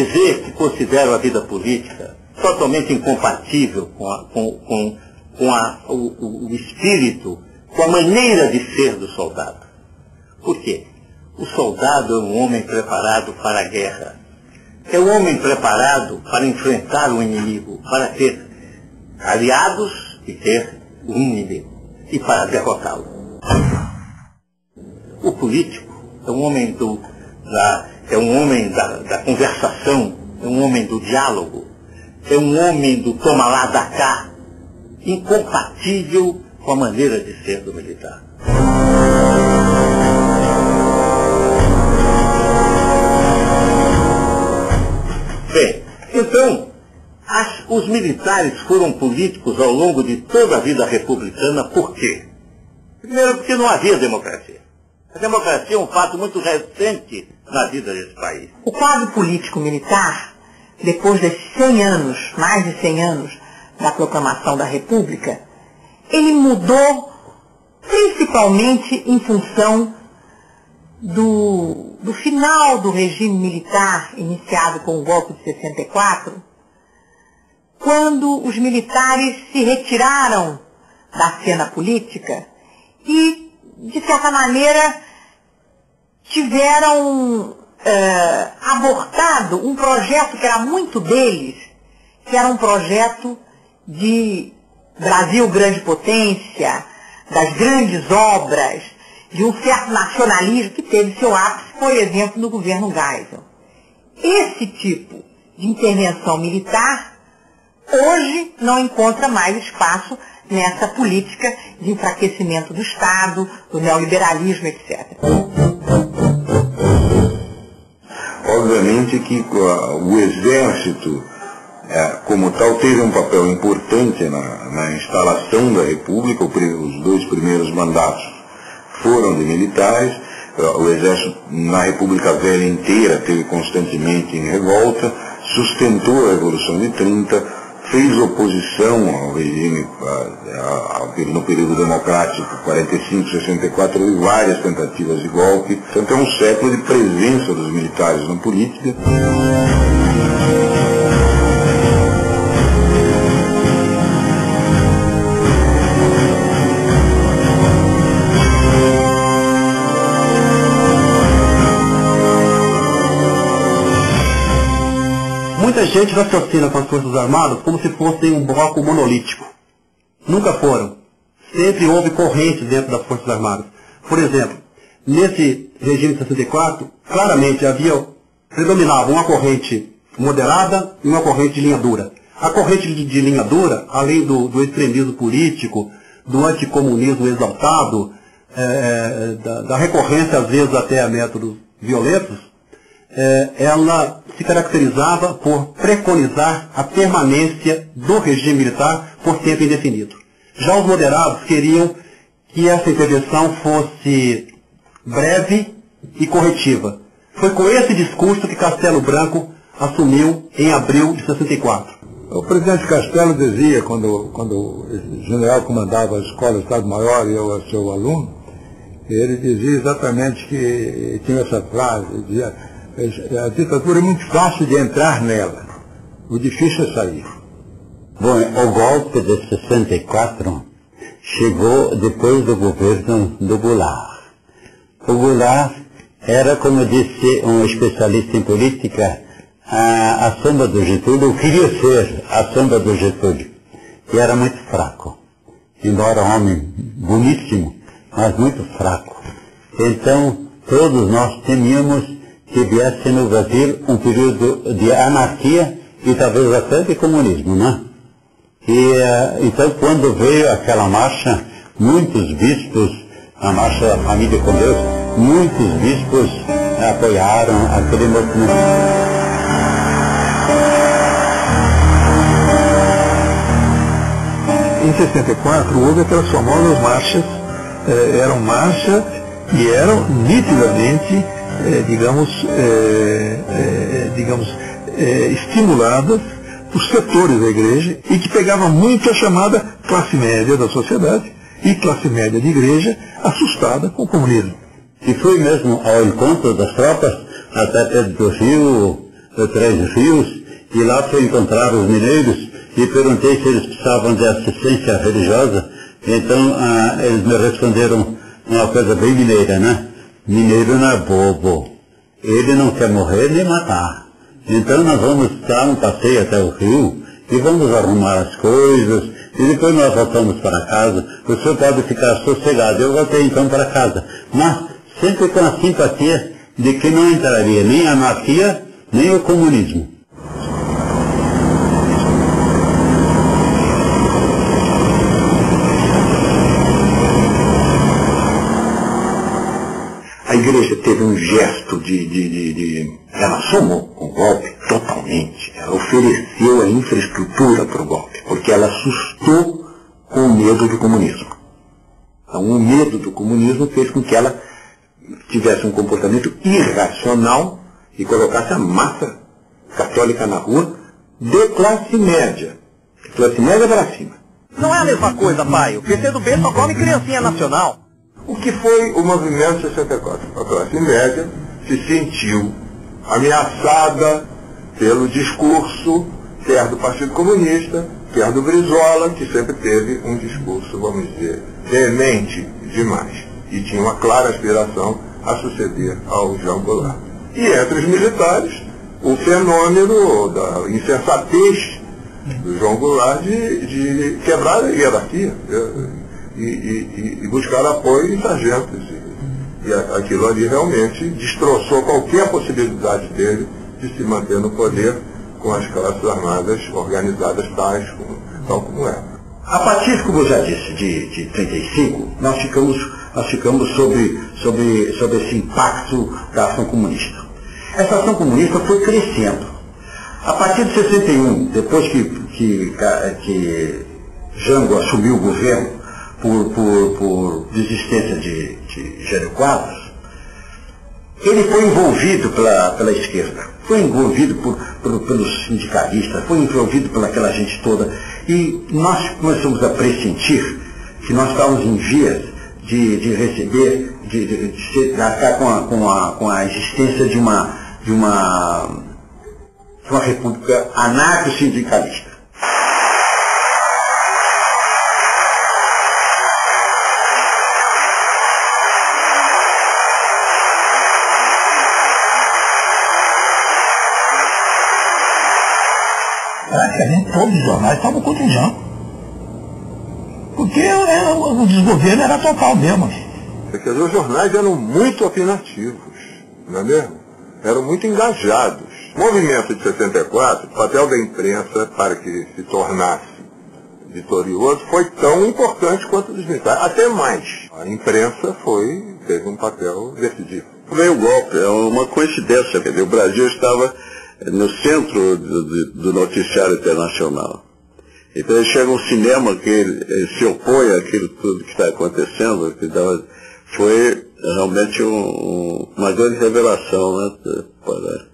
dizer que considero a vida política totalmente incompatível o espírito, com a maneira de ser do soldado. Por quê? O soldado é um homem preparado para a guerra. É um homem preparado para enfrentar o inimigo, para ter aliados e ter um inimigo, e para derrotá-lo. O político é um homem da conversação, é um homem do diálogo, é um homem do toma lá, dá cá, incompatível com a maneira de ser do militar. Bem, então, os militares foram políticos ao longo de toda a vida republicana, por quê? Primeiro, porque não havia democracia. A democracia é um fato muito recente na vida desse país. O quadro político-militar, depois de 100 anos, mais de 100 anos, da proclamação da República, ele mudou principalmente em função do final do regime militar, iniciado com o golpe de 64, quando os militares se retiraram da cena política e, de certa maneira, tiveram abortado um projeto que era muito deles, que era um projeto de Brasil grande potência, das grandes obras, de um certo nacionalismo que teve seu ápice, por exemplo, no governo Geisel. Esse tipo de intervenção militar hoje não encontra mais espaço nessa política de enfraquecimento do Estado, do neoliberalismo, etc. Obviamente que o Exército, como tal, teve um papel importante na instalação da República. Os 2 primeiros mandatos foram de militares. O Exército, na República Velha inteira, teve constantemente em revolta, sustentou a Revolução de 30, fez oposição ao regime no período democrático, 45, 64, houve várias tentativas de golpe. Portanto, é um século de presença dos militares na política. Muita gente raciocina com as Forças Armadas como se fossem um bloco monolítico. Nunca foram. Sempre houve correntes dentro das Forças Armadas. Por exemplo, nesse regime de 64, claramente predominava uma corrente moderada e uma corrente de linha dura. A corrente de linha dura, além do extremismo político, do anticomunismo exaltado, da recorrência às vezes até a métodos violentos, ela se caracterizava por preconizar a permanência do regime militar por tempo indefinido. Já os moderados queriam que essa intervenção fosse breve e corretiva. Foi com esse discurso que Castelo Branco assumiu em abril de 64. O presidente Castelo dizia, quando o general comandava a escola de Estado-Maior e eu era seu aluno, ele dizia exatamente que tinha essa frase, dizia: a ditadura é muito fácil de entrar nela, o difícil é sair. Bom, o golpe de 64 chegou depois do governo do Goulart. O Goulart era, como disse um especialista em política, a sombra do Getúlio, queria ser a sombra do Getúlio, e era muito fraco. Embora homem boníssimo, mas muito fraco. Então, todos nós temíamos que viesse no Brasil um período de anarquia e talvez até de comunismo, né? Então, quando veio aquela marcha, muitos bispos, a marcha da família com Deus, muitos bispos apoiaram aquele movimento. Em 64 houve aquelas famosas marchas, eram marchas e eram nitidamente estimuladas por setores da igreja e que pegavam muito a chamada classe média da sociedade e classe média de igreja assustada com o comunismo. E foi mesmo ao encontro das tropas, até Pedro do Rio, Três Rios, e lá fui encontrar os mineiros e perguntei se eles precisavam de assistência religiosa. Então eles me responderam uma coisa bem mineira, né? Mineiro não é bobo, ele não quer morrer nem matar. Então nós vamos dar um passeio até o rio e vamos arrumar as coisas e depois nós voltamos para casa. O senhor pode ficar sossegado. Eu voltei então para casa, mas sempre com a simpatia de que não entraria nem a anarquia nem o comunismo. A igreja teve um gesto ela somou o golpe totalmente. Ela ofereceu a infraestrutura para o golpe, porque ela assustou com o medo do comunismo. Então, o medo do comunismo fez com que ela tivesse um comportamento irracional e colocasse a massa católica na rua de classe média. Classe média para cima. Não é a mesma coisa, pai. O PCdoB só come criancinha nacional. O que foi o movimento 64? A classe média se sentiu ameaçada pelo discurso, quer do Partido Comunista, quer do Brizola, que sempre teve um discurso, vamos dizer, veemente demais. E tinha uma clara aspiração a suceder ao Jean Goulart. E entre os militares, o fenômeno da insensatez do João Goulart de quebrar a hierarquia e buscar apoio em sargentos. E aquilo ali realmente destroçou qualquer possibilidade dele de se manter no poder com as classes armadas organizadas tal como era. A partir, como eu já disse, de 35, nós ficamos sobre esse impacto da ação comunista. Essa ação comunista foi crescendo. A partir de 61, depois que Jango assumiu o governo por desistência de Jânio Quadros, ele foi envolvido pela esquerda, foi envolvido pelos sindicalistas, foi envolvido pelaquela gente toda, e nós começamos a pressentir que nós estávamos em vias de receber, de arcar com a existência de uma república anarco-sindicalista. Praticamente todos os jornais estavam contra o Jango. Porque o desgoverno era total mesmo. Quer dizer, os jornais eram muito opinativos, não é mesmo? Eram muito engajados. O movimento de 64, o papel da imprensa para que se tornasse vitorioso foi tão importante quanto o dos militares. Até mais. A imprensa teve um papel decisivo. Veio o golpe, é uma coincidência. Quer dizer, o Brasil estava no centro do noticiário internacional. Então chega um cinema que ele se opõe àquilo tudo que está acontecendo, foi realmente uma grande revelação, né, para